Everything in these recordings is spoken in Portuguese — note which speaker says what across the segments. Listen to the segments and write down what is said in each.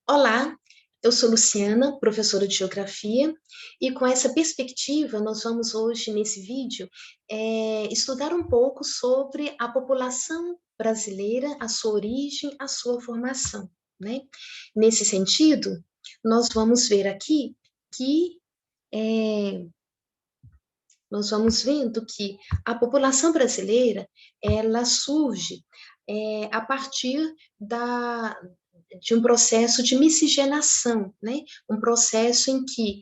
Speaker 1: Olá, eu sou Luciana, professora de Geografia, e com essa perspectiva, nós vamos hoje, nesse vídeo, estudar um pouco sobre a população brasileira, a sua origem, a sua formação, né? Nesse sentido, nós vamos ver aqui que é, nós vamos vendo que a população brasileira, ela surge a partir da, de um processo de miscigenação, né? Um processo em que,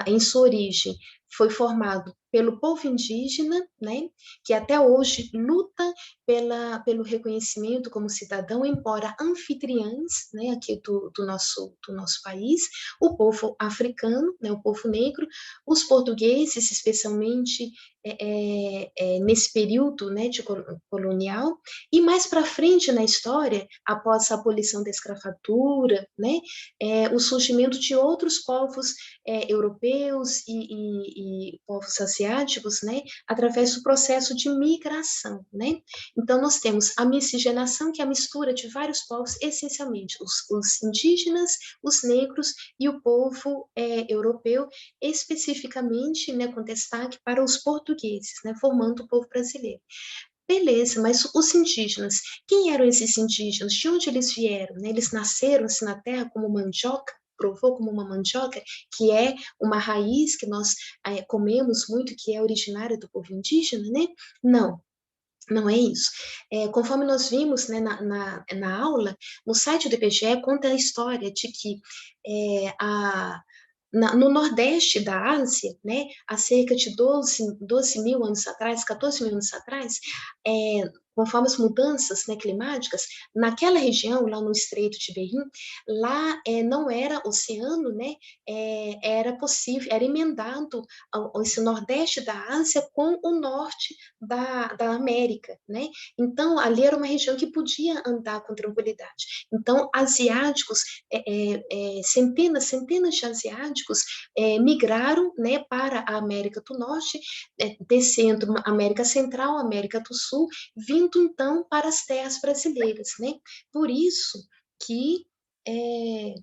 Speaker 1: em sua origem, foi formado pelo povo indígena, né? Que até hoje luta pelo reconhecimento como cidadão, embora anfitriãs, né? Aqui do nosso país, o povo africano, né? O povo negro, os portugueses, especialmente nesse período, né? De colonial, e mais para frente na história, após a abolição da escravatura, né, o surgimento de outros povos europeus e povos asiáticos, né, através do processo de migração, né. Então nós temos a miscigenação, que é a mistura de vários povos, essencialmente os indígenas, os negros e o povo europeu, especificamente, né, com destaque para os portugueses, né, formando o povo brasileiro. Beleza, mas os indígenas, quem eram esses indígenas? De onde eles vieram? Né? Eles nasceram assim na terra como mandioca? Provou como uma mandioca, que é uma raiz que nós comemos muito, que é originária do povo indígena, né? Não, não é isso. Conforme nós vimos, né, na aula, no site do IBGE conta a história de que no Nordeste da Ásia, né, há cerca de 12 mil anos atrás, 14 mil anos atrás, conforme as mudanças, né, climáticas, naquela região, lá no Estreito de Bering, lá não era oceano, né, era possível, era emendado esse Nordeste da Ásia com o Norte da América, né, então ali era uma região que podia andar com tranquilidade. Então, asiáticos, centenas de asiáticos migraram, né, para a América do Norte, descendo a América Central, América do Sul, vindo então para as terras brasileiras, né? Por isso que é,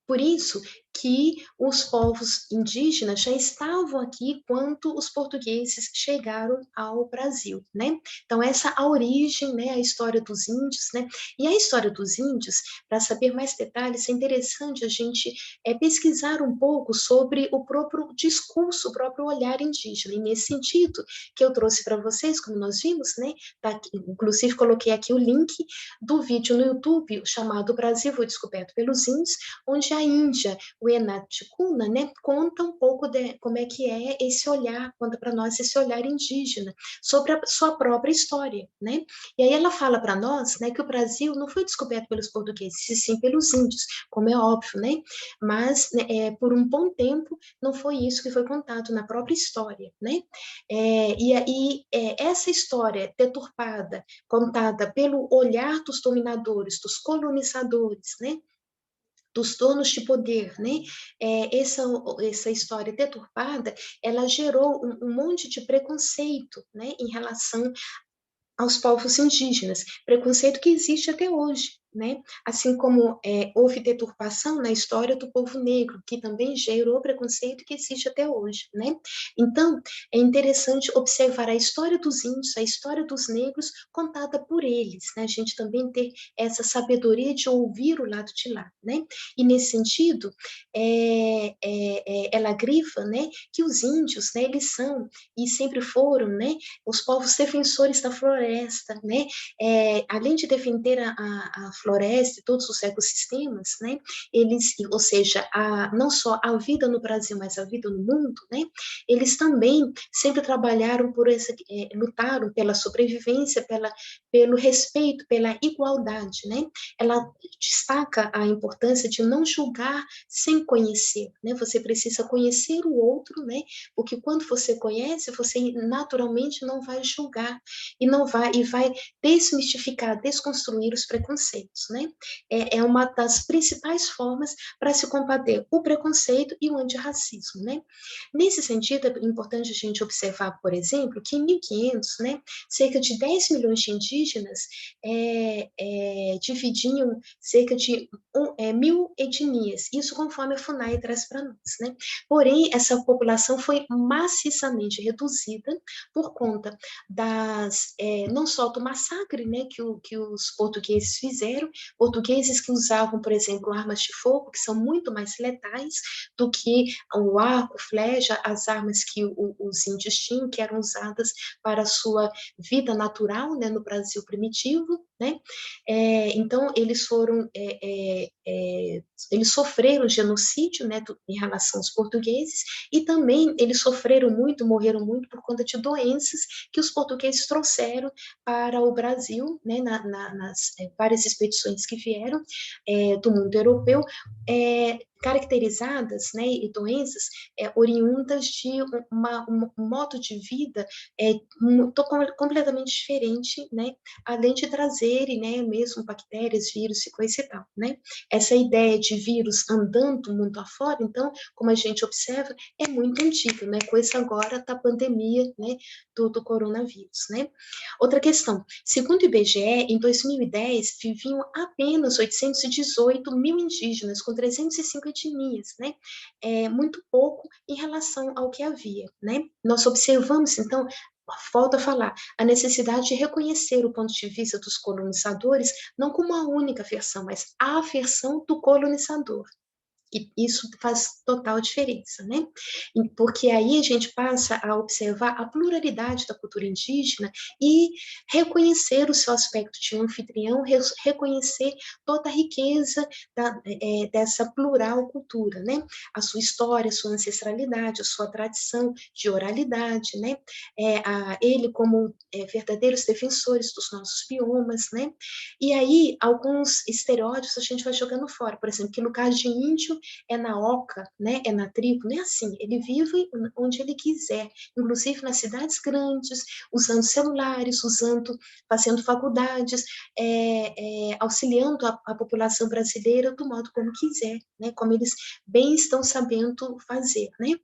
Speaker 1: por isso que os povos indígenas já estavam aqui quando os portugueses chegaram ao Brasil, né? Então essa a origem, né, a história dos índios, né? E a história dos índios, para saber mais detalhes, é interessante a gente pesquisar um pouco sobre o próprio discurso, o próprio olhar indígena. E nesse sentido que eu trouxe para vocês, como nós vimos, né? Tá aqui, inclusive coloquei aqui o link do vídeo no YouTube chamado Brasil foi descoberto pelos índios, onde a Índia, o Enat Ticuna, né, conta um pouco de como é que é esse olhar, conta para nós esse olhar indígena sobre a sua própria história, né? E aí ela fala para nós, né, que o Brasil não foi descoberto pelos portugueses, e sim pelos índios, como é óbvio, né? Mas né, por um bom tempo não foi isso que foi contado na própria história, né? E aí essa história deturpada, contada pelo olhar dos dominadores, dos colonizadores, né? Dos donos de poder, né? Essa história deturpada, ela gerou um monte de preconceito, né? Em relação aos povos indígenas, preconceito que existe até hoje, né? Assim como houve deturpação na história do povo negro, que também gerou preconceito que existe até hoje, né? Então, é interessante observar a história dos índios, a história dos negros, contada por eles, né? A gente também ter essa sabedoria de ouvir o lado de lá, né? E nesse sentido, ela grifa, né, que os índios, né, eles são e sempre foram, né, os povos defensores da floresta, né, além de defender a floresta e todos os ecossistemas, né, eles, ou seja, não só a vida no Brasil, mas a vida no mundo, né, eles também sempre trabalharam lutaram pela sobrevivência, pelo respeito, pela igualdade, né, ela destaca a importância de não julgar sem conhecer, né, você precisa conhecer o outro, né, porque quando você conhece, você naturalmente não vai julgar e vai desmistificar, desconstruir os preconceitos. preconceitos, né? É uma das principais formas para se combater o preconceito e o antirracismo, né? Nesse sentido, é importante a gente observar, por exemplo, que em 1500, né, cerca de 10 milhões de indígenas dividiam cerca de 1.000 etnias, isso conforme a FUNAI traz para nós, né? Porém, essa população foi maciçamente reduzida por conta não só do massacre, né, que os portugueses fizeram, portugueses que usavam, por exemplo, armas de fogo, que são muito mais letais do que o arco, flecha, as armas que os índios tinham, que eram usadas para a sua vida natural, né, no Brasil primitivo, né? Então, eles sofreram genocídio, né, em relação aos portugueses, e também eles sofreram muito, morreram muito por conta de doenças que os portugueses trouxeram para o Brasil, né, nas várias expedições que vieram do mundo europeu, caracterizadas, né, e doenças oriundas de um modo de vida completamente diferente, né, além de trazerem, né, mesmo bactérias, vírus e coisa e tal, né. Essa ideia de vírus andando mundo afora, então, como a gente observa, é muito antiga, né, com essa agora da pandemia, né, do coronavírus, né. Outra questão, segundo o IBGE, em 2010, viviam apenas 818 mil indígenas, com 305 etnias, né? Muito pouco em relação ao que havia, né? Nós observamos, então, falta falar, a necessidade de reconhecer o ponto de vista dos colonizadores, não como a única versão, mas a versão do colonizador. E isso faz total diferença, né? Porque aí a gente passa a observar a pluralidade da cultura indígena e reconhecer o seu aspecto de anfitrião, reconhecer toda a riqueza dessa plural cultura, né? A sua história, a sua ancestralidade, a sua tradição de oralidade, né? Ele como verdadeiros defensores dos nossos biomas, né? E aí, alguns estereótipos a gente vai jogando fora, por exemplo, que no caso de índio, é na oca, né? É na tribo, não é assim. Ele vive onde ele quiser, inclusive nas cidades grandes, usando celulares, fazendo faculdades, auxiliando a população brasileira do modo como quiser, né? Como eles bem estão sabendo fazer, né?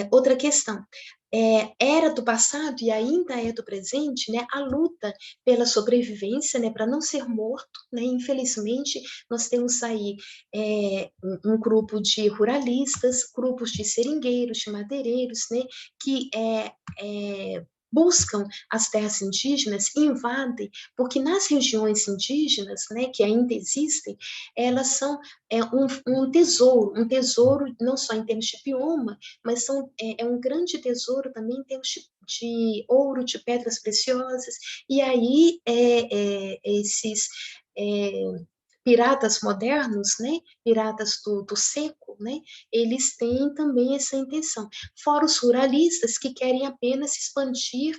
Speaker 1: Outra questão. Era do passado e ainda é do presente, né, a luta pela sobrevivência, né, para não ser morto, né, infelizmente nós temos aí um grupo de ruralistas, grupos de seringueiros, de madeireiros, né, que buscam as terras indígenas, invadem, porque nas regiões indígenas, né, que ainda existem, elas são um tesouro não só em termos de bioma, mas é um grande tesouro também em termos de ouro, de pedras preciosas, e aí esses piratas modernos, né, piratas do seco, né, eles têm também essa intenção. Fora os ruralistas que querem apenas expandir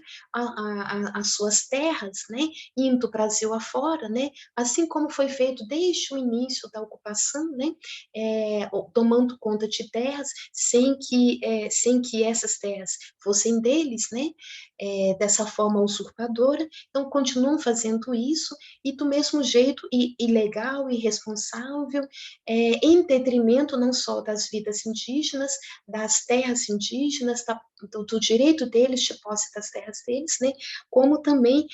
Speaker 1: as suas terras, né, indo o Brasil afora, né, assim como foi feito desde o início da ocupação, né, tomando conta de terras sem que essas terras fossem deles, né, dessa forma usurpadora. Então, continuam fazendo isso e do mesmo jeito ilegal, irresponsável, em detrimento não só das vidas indígenas, das terras indígenas, do direito deles de posse das terras deles, né, como também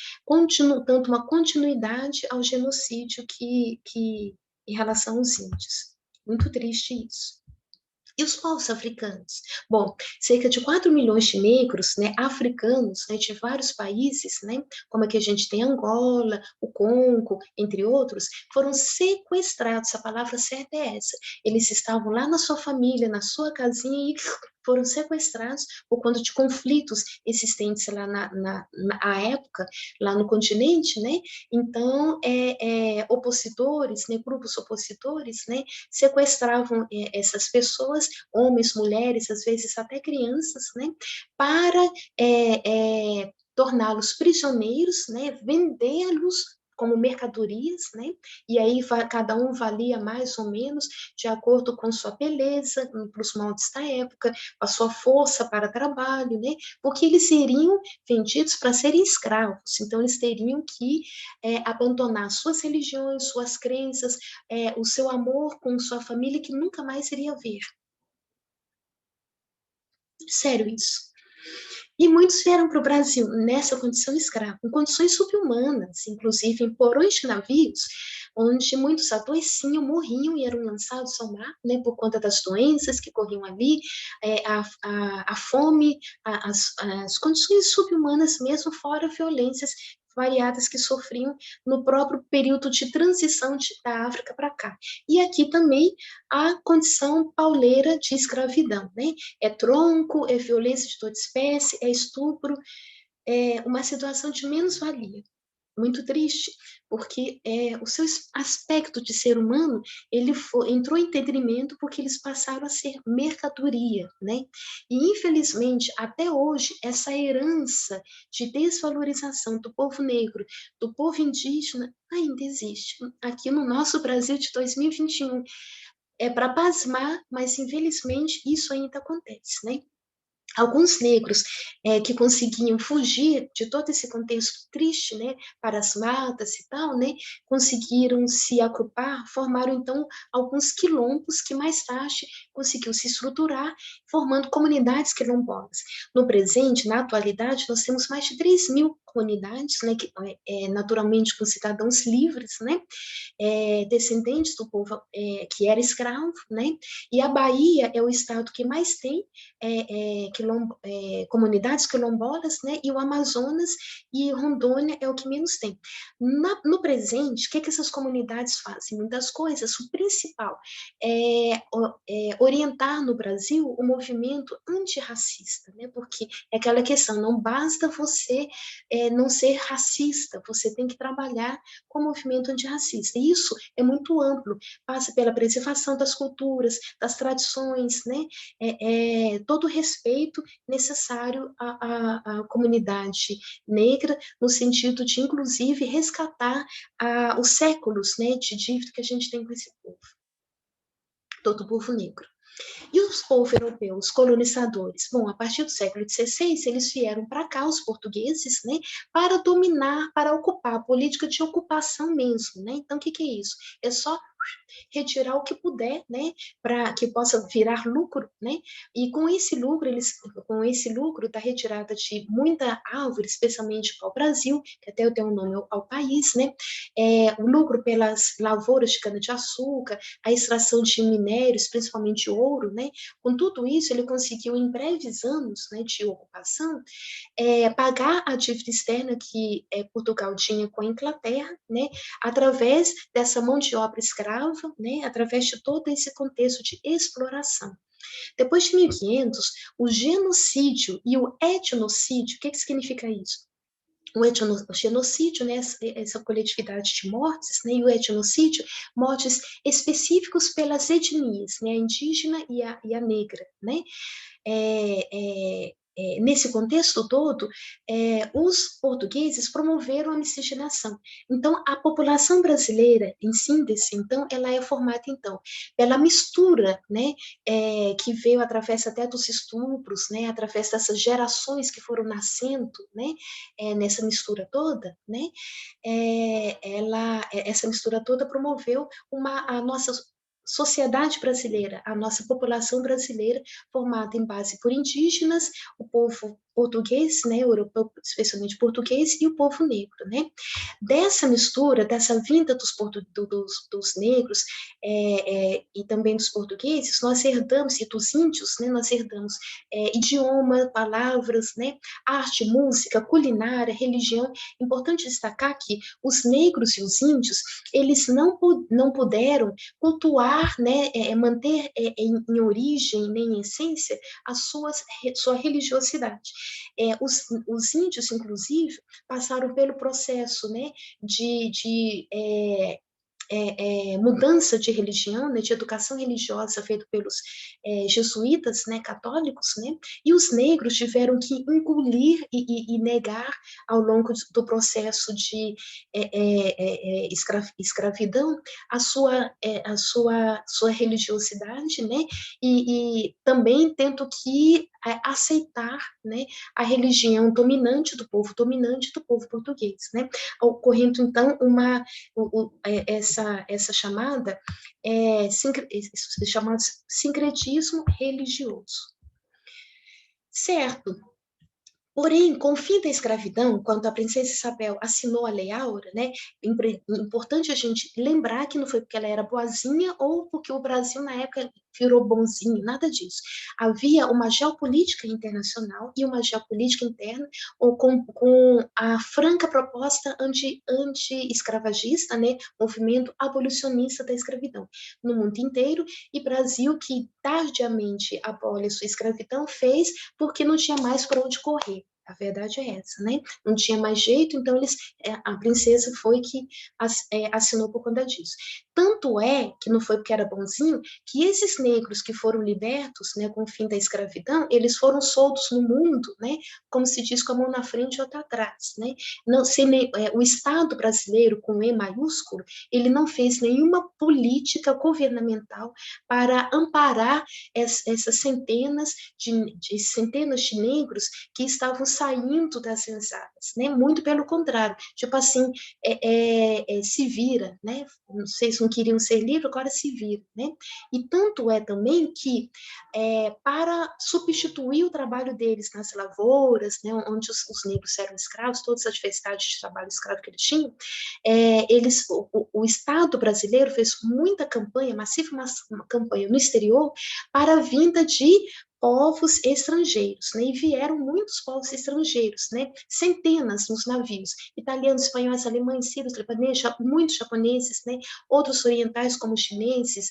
Speaker 1: dando uma continuidade ao genocídio em relação aos índios. Muito triste isso. E os povos africanos? Bom, cerca de 4 milhões de negros, né, africanos, né, de vários países, né, como aqui a gente tem Angola, o Congo, entre outros, foram sequestrados, a palavra certa é essa. Eles estavam lá na sua família, na sua casinha, e foram sequestrados por conta de conflitos existentes lá na época, lá no continente, né? Então, opositores, né, grupos opositores, né, sequestravam essas pessoas, homens, mulheres, às vezes até crianças, né, para torná-los prisioneiros, né, vendê-los como mercadorias, né? E aí cada um valia mais ou menos de acordo com sua beleza, para os moldes da época, a sua força para trabalho, né? Porque eles seriam vendidos para serem escravos, então eles teriam que abandonar suas religiões, suas crenças, o seu amor com sua família que nunca mais iria ver. Sério isso. E muitos vieram para o Brasil nessa condição escrava, em condições subhumanas, inclusive em porões de navios, onde muitos adoeciam, morriam e eram lançados ao mar, né, por conta das doenças que corriam ali, a fome, as condições subhumanas mesmo, fora violências variadas que sofriam no próprio período de transição da África para cá. E aqui também a condição pauleira de escravidão, né? É tronco, é violência de toda espécie, é estupro, é uma situação de menos-valia. Muito triste, porque o seu aspecto de ser humano, entrou em detrimento porque eles passaram a ser mercadoria, né? E, infelizmente, até hoje, essa herança de desvalorização do povo negro, do povo indígena, ainda existe. Aqui no nosso Brasil de 2021, é para pasmar, mas infelizmente isso ainda acontece, né? Alguns negros que conseguiam fugir de todo esse contexto triste, né, para as matas e tal, né, conseguiram se agrupar, formaram então alguns quilombos que mais tarde conseguiu se estruturar, formando comunidades quilombolas. No presente, na atualidade, nós temos mais de 3.000 comunidades, né, que, naturalmente com cidadãos livres, né, descendentes do povo que era escravo, né, e a Bahia é o estado que mais tem comunidades quilombolas, né, e o Amazonas e Rondônia é o que menos tem. No presente, o que essas comunidades fazem? Muitas coisas, o principal é orientar no Brasil o movimento antirracista, né, porque é aquela questão, não basta você não ser racista, você tem que trabalhar com o movimento antirracista. E isso é muito amplo, passa pela preservação das culturas, das tradições, né, todo o respeito necessário à comunidade negra, no sentido de, inclusive, resgatar os séculos, né, de dívida que a gente tem com esse povo, todo o povo negro. E os povos europeus colonizadores? Bom, a partir do século XVI, eles vieram para cá, os portugueses, né, para dominar, para ocupar, a política de ocupação mesmo, né? Então, o que é isso? É só retirar o que puder, né, para que possa virar lucro, né? E com esse lucro da retirada de muita árvore, especialmente para o Brasil, que até eu tenho um nome ao país, né? O lucro pelas lavouras de cana-de-açúcar, a extração de minérios, principalmente ouro, né? Com tudo isso, ele conseguiu, em breves anos, né, de ocupação, pagar a dívida externa que Portugal tinha com a Inglaterra, né, através dessa mão de obra escrava, né, através de todo esse contexto de exploração. Depois de 1500, o genocídio e o etnocídio, o que significa isso? O genocídio, né, essa coletividade de mortes, né, e o etnocídio, mortes específicos pelas etnias, né, a indígena e a negra, né, nesse contexto todo, os portugueses promoveram a miscigenação. Então, a população brasileira, em síntese, então, ela é formada, então, pela mistura, né, que veio através até dos estupros, né, através dessas gerações que foram nascendo, né, nessa mistura toda, né, essa mistura toda promoveu a nossa sociedade brasileira, a nossa população brasileira, formada em base por indígenas, o povo português, né, europeu, especialmente português, e o povo negro, né? Dessa mistura, dessa vinda dos negros e também dos portugueses, nós herdamos, e dos índios, né, nós herdamos idioma, palavras, né, arte, música, culinária, religião. Importante destacar que os negros e os índios, eles não puderam cultuar, né, manter em origem, né, em essência, sua religiosidade. Os índios, inclusive, passaram pelo processo, né, de mudança de religião, né, de educação religiosa feita pelos jesuítas, né, católicos, né, e os negros tiveram que engolir e negar ao longo do processo de escravidão a sua religiosidade, né, e também tendo que aceitar, né, a religião dominante do povo português, né, ocorrendo então essa chamada chamado sincretismo religioso. Certo. Porém, com o fim da escravidão, quando a princesa Isabel assinou a Lei Áurea, né, importante a gente lembrar que não foi porque ela era boazinha ou porque o Brasil, na época, virou bonzinho, nada disso. Havia uma geopolítica internacional e uma geopolítica interna com a franca proposta anti-escravagista, né, movimento abolicionista da escravidão no mundo inteiro, e Brasil, que tardiamente abole a sua escravidão, fez porque não tinha mais para onde correr. A verdade é essa, né? Não tinha mais jeito, então a princesa foi que assinou por conta disso. Tanto é que não foi porque era bonzinho, que esses negros que foram libertos, né, com o fim da escravidão, eles foram soltos no mundo, né, como se diz, com a mão na frente e outra atrás, né? Não, o Estado brasileiro, com E maiúsculo, ele não fez nenhuma política governamental para amparar essas centenas de negros que estavam saindo das senzalas, né? Muito pelo contrário, tipo assim, se vira, né? Vocês não queriam ser livres, agora se vira, né? E tanto é também que para substituir o trabalho deles nas lavouras, né, onde os negros eram escravos, todas as diversidades de trabalho escravo que eles tinham, o Estado brasileiro fez muita campanha, massiva uma campanha no exterior para a vinda de povos estrangeiros, né? E vieram muitos povos estrangeiros, né? Centenas nos navios, italianos, espanhóis, alemães, sírios, libaneses, muitos japoneses, né? Outros orientais como chineses,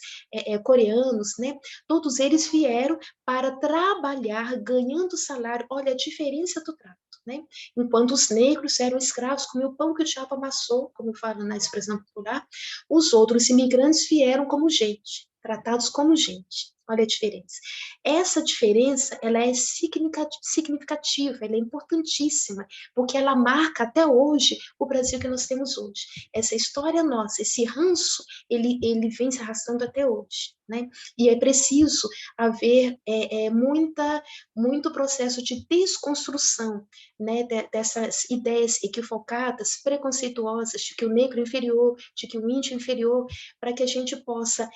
Speaker 1: coreanos, né? Todos eles vieram para trabalhar ganhando salário. Olha a diferença do trato. Né? Enquanto os negros eram escravos, comiam o pão que o diabo amassou, como fala na expressão popular, os outros imigrantes vieram como gente, tratados como gente. Olha a diferença. Essa diferença, ela é significativa, ela é importantíssima, porque ela marca até hoje o Brasil que nós temos hoje. Essa história nossa, esse ranço, ele vem se arrastando até hoje, né? E é preciso haver muito processo de desconstrução, né, dessas ideias equivocadas, preconceituosas, de que o negro é inferior, de que o índio é inferior, para que a gente possa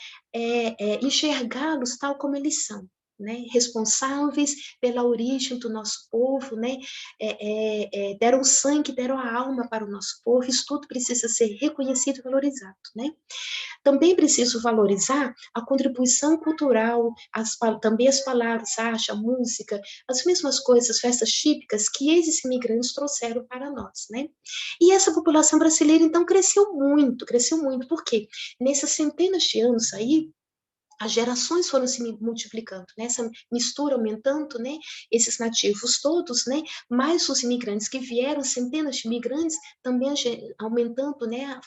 Speaker 1: enxergá-los tal como eles são, né, responsáveis pela origem do nosso povo, né, deram sangue, deram a alma para o nosso povo, isso tudo precisa ser reconhecido e valorizado, né. Também preciso valorizar a contribuição cultural, também as palavras, a arte, a música, as mesmas coisas, festas típicas que esses imigrantes trouxeram para nós, né? E essa população brasileira, então, cresceu muito, porque nessas centenas de anos aí, as gerações foram se multiplicando, né? Essa mistura aumentando, né? Esses nativos todos, né? Mais os imigrantes que vieram, centenas de imigrantes, também aumentando, né?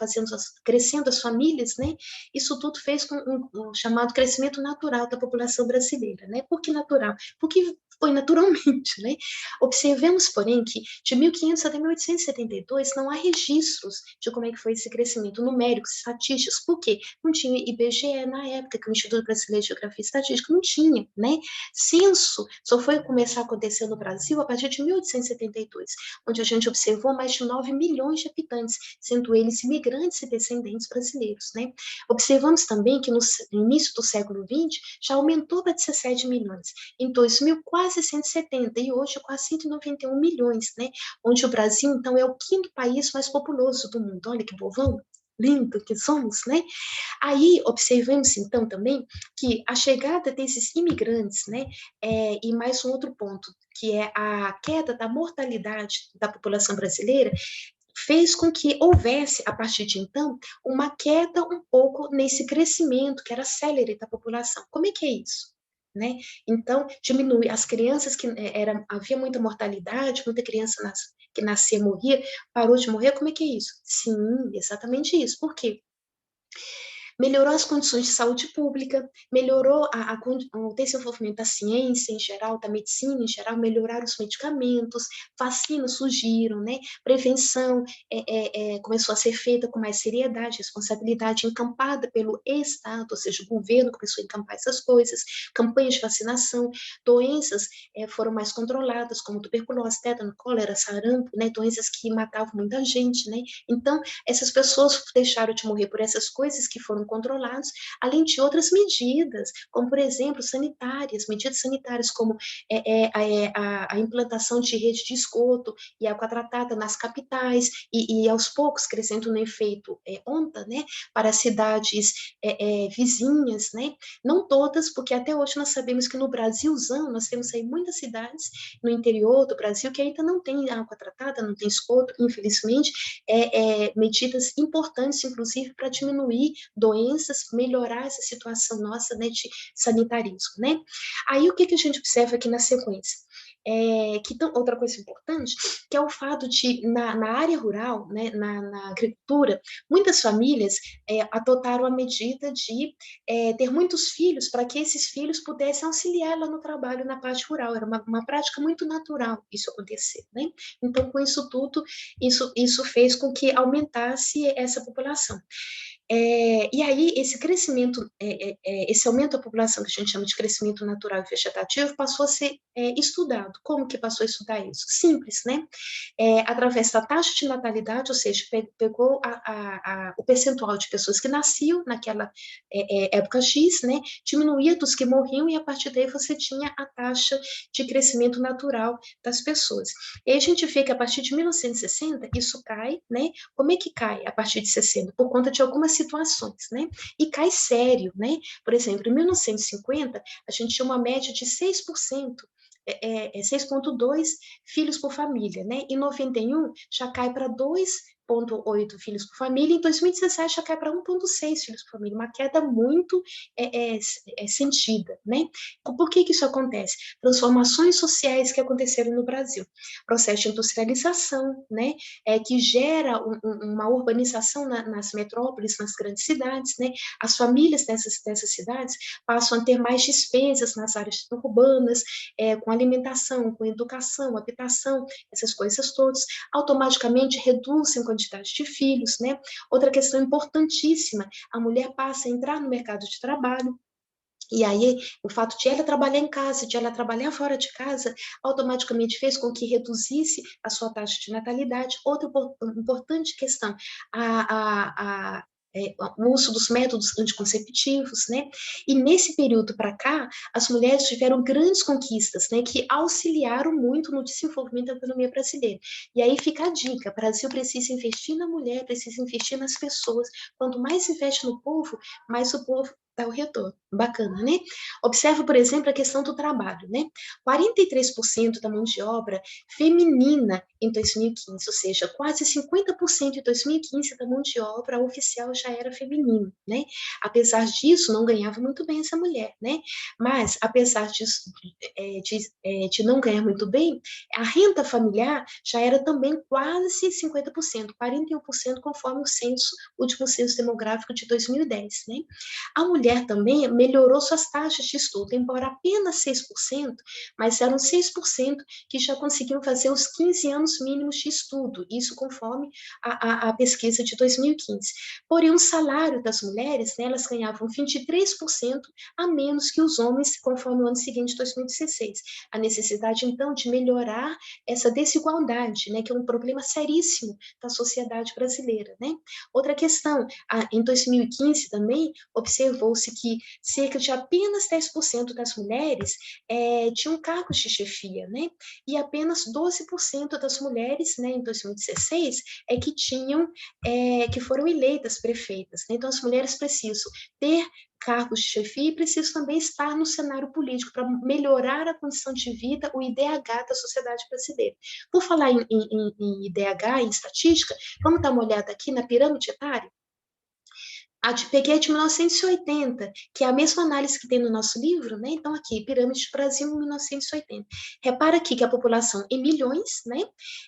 Speaker 1: Crescendo as famílias, né? Isso tudo fez com um chamado crescimento natural da população brasileira, né? Por que natural? Porque foi naturalmente, né? Observemos, porém, que de 1500 até 1872 não há registros de como é que foi esse crescimento numéricos, estatísticos. Por quê? Não tinha IBGE na época, que o Instituto Brasileiro de Geografia e Estatística não tinha, né? Censo só foi começar a acontecer no Brasil a partir de 1872, onde a gente observou mais de 9 milhões de habitantes, sendo eles imigrantes e descendentes brasileiros, né? Observamos também que no início do século XX já aumentou para 17 milhões. Em 2000, quase 170, e hoje quase 191 milhões, né? Onde o Brasil, então, é o quinto país mais populoso do mundo. Olha que povão lindo que somos, né? Aí observamos então também que a chegada desses imigrantes, né, e mais um outro ponto, que é a queda da mortalidade da população brasileira, fez com que houvesse, a partir de então, uma queda um pouco nesse crescimento que era célere da população. Como é que é isso? Né? Então, diminui as crianças que havia muita mortalidade, muita criança que nascia morria, parou de morrer, como é que é isso? Sim, exatamente isso. Por quê? Melhorou as condições de saúde pública, melhorou o desenvolvimento da ciência em geral, da medicina em geral, melhoraram os medicamentos, vacinas surgiram, né? Prevenção começou a ser feita com mais seriedade, responsabilidade encampada pelo Estado, ou seja, o governo começou a encampar essas coisas, campanhas de vacinação, doenças foram mais controladas, como tuberculose, tétano, cólera, sarampo, né? Doenças que matavam muita gente, né? Então, essas pessoas deixaram de morrer por essas coisas que foram controlados, além de outras medidas, como, por exemplo, sanitárias, medidas sanitárias como a implantação de rede de esgoto e água tratada nas capitais, e aos poucos crescendo no efeito onda, né, para cidades vizinhas, né, não todas, porque até hoje nós sabemos que no Brasilzão nós temos aí muitas cidades no interior do Brasil que ainda não tem água tratada, não tem esgoto, infelizmente, medidas importantes, inclusive, para diminuir doenças, melhorar essa situação nossa, né, de sanitarismo, né? Aí, o que, que a gente observa aqui na sequência? Outra coisa importante, que é o fato de, na área rural, né, na agricultura, muitas famílias adotaram a medida de ter muitos filhos para que esses filhos pudessem auxiliar lá no trabalho na parte rural. Era uma prática muito natural isso acontecer, né? Então, com isso tudo, isso fez com que aumentasse essa população. E aí, esse crescimento, esse aumento da população, que a gente chama de crescimento natural e vegetativo, passou a ser estudado. Como que passou a estudar isso? Simples, né? Através da taxa de natalidade, ou seja, pegou o percentual de pessoas que nasciam naquela época X, né? Diminuía dos que morriam, e a partir daí você tinha a taxa de crescimento natural das pessoas. E aí a gente vê que a partir de 1960, isso cai, né? Como é que cai a partir de 60? Por conta de algumas situações, né? E cai sério, né? Por exemplo, em 1950, a gente tinha uma média de 6%, 6,2 filhos por família, né? Em 91 já cai para 2,8 filhos por família, em 2017 já cai para 1,6 filhos por família, uma queda muito sentida, né? Por que que isso acontece? Transformações sociais que aconteceram no Brasil, processo de industrialização, né? Que gera uma urbanização nas metrópoles, nas grandes cidades, né? As famílias dessas cidades passam a ter mais despesas nas áreas urbanas, com alimentação, com educação, habitação, essas coisas todas, automaticamente reduzem a quantidade de filhos, né? Outra questão importantíssima, a mulher passa a entrar no mercado de trabalho, e aí, o fato de ela trabalhar em casa, de ela trabalhar fora de casa, automaticamente fez com que reduzisse a sua taxa de natalidade. Outra importante questão, o uso dos métodos anticonceptivos, né? E nesse período para cá, as mulheres tiveram grandes conquistas, né? Que auxiliaram muito no desenvolvimento da economia brasileira. E aí fica a dica: o Brasil precisa investir na mulher, precisa investir nas pessoas. Quanto mais investe no povo, mais o povo dá o retorno. Bacana, né? Observa, por exemplo, a questão do trabalho, né? 43% da mão de obra feminina em 2015, ou seja, quase 50% em 2015 da mão de obra oficial já era feminino, né? Apesar disso, não ganhava muito bem essa mulher, né? Mas, apesar disso, de não ganhar muito bem, a renda familiar já era também quase 50%, 41%, conforme o último censo demográfico de 2010, né? A mulher também melhorou suas taxas de estudo, embora apenas 6%, mas eram 6% que já conseguiam fazer os 15 anos mínimos de estudo, isso conforme a pesquisa de 2015. Porém, o salário das mulheres, né, elas ganhavam 23% a menos que os homens, conforme o ano seguinte, 2016. A necessidade, então, de melhorar essa desigualdade, né, que é um problema seríssimo da sociedade brasileira, né? Outra questão, em 2015 também, observou-se que cerca de apenas 10% das mulheres tinham cargos de chefia, né? E apenas 12% das mulheres, né, em 2016, que foram eleitas prefeitas, né? Então, as mulheres precisam ter cargos de chefia e precisam também estar no cenário político para melhorar a condição de vida, o IDH da sociedade brasileira. Por falar em IDH, em estatística, vamos dar uma olhada aqui na pirâmide etária? Peguei a de 1980, que é a mesma análise que tem no nosso livro, né? Então, aqui, Pirâmide do Brasil, 1980. Repara aqui que a população em milhões, né?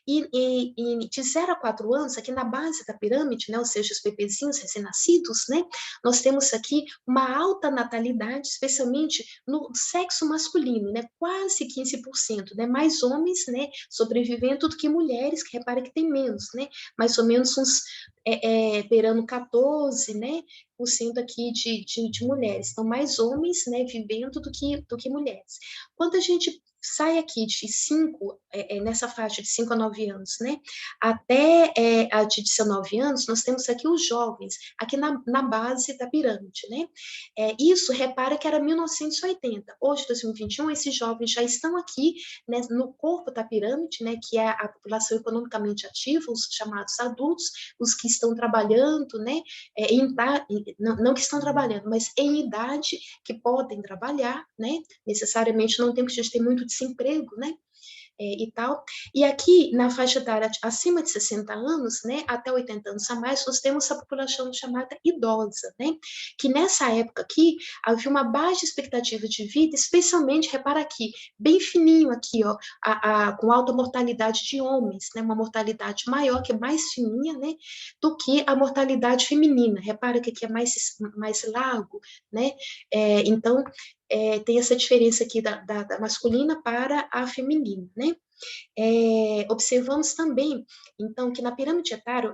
Speaker 1: E de 0 a 4 anos, aqui na base da pirâmide, né? Ou seja, os bebezinhos recém-nascidos, né? Nós temos aqui uma alta natalidade, especialmente no sexo masculino, né? Quase 15%, né? Mais homens, né? Sobrevivendo do que mulheres, que repara que tem menos, né? Mais ou menos uns beirando 14, né, por cento aqui de mulheres. Então, mais homens, né, vivendo do que mulheres. Quando a gente sai aqui de 5, nessa faixa de 5 a 9 anos, né, até a de 19 anos, nós temos aqui os jovens, aqui na base da pirâmide, né. Isso, repara que era 1980. Hoje, 2021, esses jovens já estão aqui, né, no corpo da pirâmide, né, que é a população economicamente ativa, os chamados adultos, os que estão trabalhando, né, não que estão trabalhando, mas em idade que podem trabalhar, né, necessariamente não tem que a gente tem muito desemprego, né, e tal. E aqui, na faixa etária acima de 60 anos, né, até 80 anos a mais, nós temos a população chamada idosa, né, que nessa época aqui havia uma baixa expectativa de vida, especialmente, repara aqui, bem fininho aqui, ó, com alta mortalidade de homens, né, uma mortalidade maior, que é mais fininha, né, do que a mortalidade feminina. Repara que aqui é mais largo, né, então, tem essa diferença aqui da masculina para a feminina, né? Observamos também, então, que na pirâmide etária,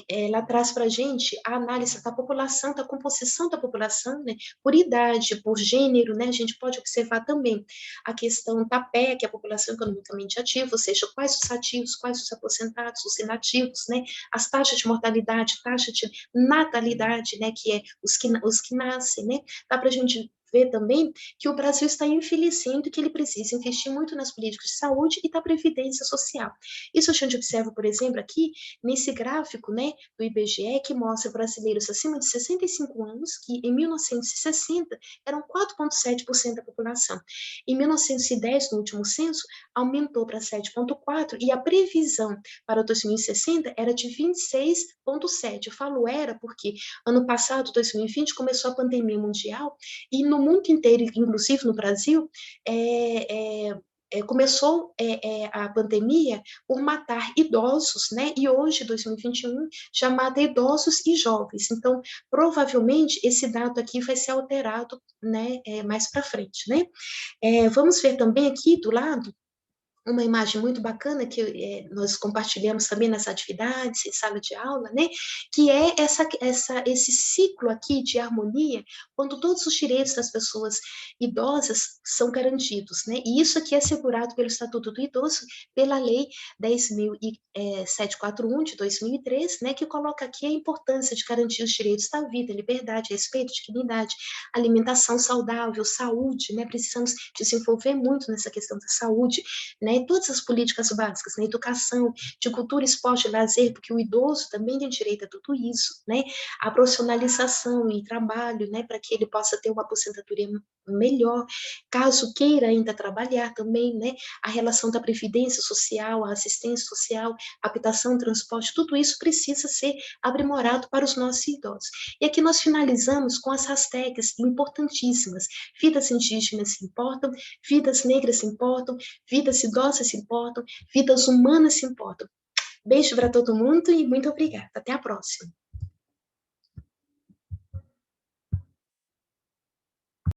Speaker 1: ela traz para a gente a análise da população, da composição da população, né, por idade, por gênero, né, a gente pode observar também a questão da PE, que é a população economicamente ativa, ou seja, quais os ativos, quais os aposentados, os inativos, né, as taxas de mortalidade, taxa de natalidade, né, que é os que nascem, né, dá para a gente ver também que o Brasil está envelhecendo e que ele precisa investir muito nas políticas de saúde e da previdência social. Isso a gente observa, por exemplo, aqui nesse gráfico, né, do IBGE, que mostra brasileiros acima de 65 anos, que em 1960 eram 4,7% da população. Em 1910, no último censo, aumentou para 7,4% e a previsão para 2060 era de 26,7%. Eu falo era porque ano passado, 2020, começou a pandemia mundial e no mundo inteiro, inclusive no Brasil, começou a pandemia por matar idosos, né? E hoje, 2021, já mata idosos e jovens. Então, provavelmente, esse dado aqui vai ser alterado, né, mais para frente, né? Vamos ver também aqui do lado uma imagem muito bacana que nós compartilhamos também nas atividades, em sala de aula, né? Que é esse ciclo aqui de harmonia, quando todos os direitos das pessoas idosas são garantidos, né? E isso aqui é assegurado pelo Estatuto do Idoso, pela Lei 10.741 de 2003, né? Que coloca aqui a importância de garantir os direitos da vida, liberdade, respeito, dignidade, alimentação saudável, saúde, né? Precisamos desenvolver muito nessa questão da saúde, né, todas as políticas básicas, né, educação, de cultura, esporte, lazer, porque o idoso também tem direito a tudo isso, né, a profissionalização e trabalho, né, para que ele possa ter uma aposentadoria melhor, caso queira ainda trabalhar também, né, a relação da previdência social, a assistência social, habitação, transporte, tudo isso precisa ser aprimorado para os nossos idosos. E aqui nós finalizamos com as hashtags importantíssimas, vidas indígenas importam, vidas negras importam, vidas idosas importam, vidas humanas importam. Beijo para todo mundo e muito obrigada. Até a próxima.